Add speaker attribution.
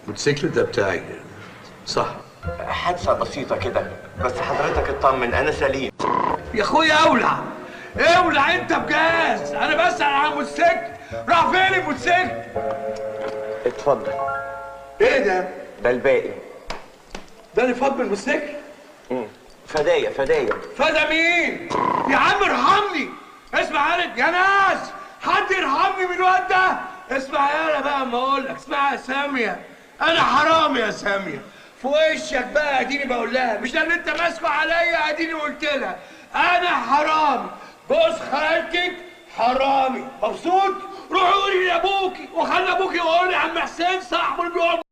Speaker 1: الموتوسيكل ده بتاعي صح؟
Speaker 2: حادثة بسيطة كده، بس حضرتك اطمن أنا سليم.
Speaker 1: يا اخويا اولع اولع انت بجاز، انا بسأل عن الموتوسيكل، راح فين الموتوسيكل؟
Speaker 2: اتفضل.
Speaker 1: ايه ده؟
Speaker 2: ده الباقي.
Speaker 1: ده اللي فاض من الموتوسيكل؟
Speaker 2: فدايا فدايا.
Speaker 1: فدا مين؟ يا عم ارحمني، اسمع يا ناس، حد يرحمني من الواد ده. اسمع يالا بقى اما اقول لك، اسمع يا ساميه، انا حرامي يا ساميه، في وشك بقى اديني بقول لها، مش ده اللي انت ماسكه عليا، اديني قلت لها انا حرامي، جوز خالتك حرامي، مبسوط؟ روحي قولي لابوكي، وخلي ابوكي يقول لي عم حسين صاحبه اللي بيقول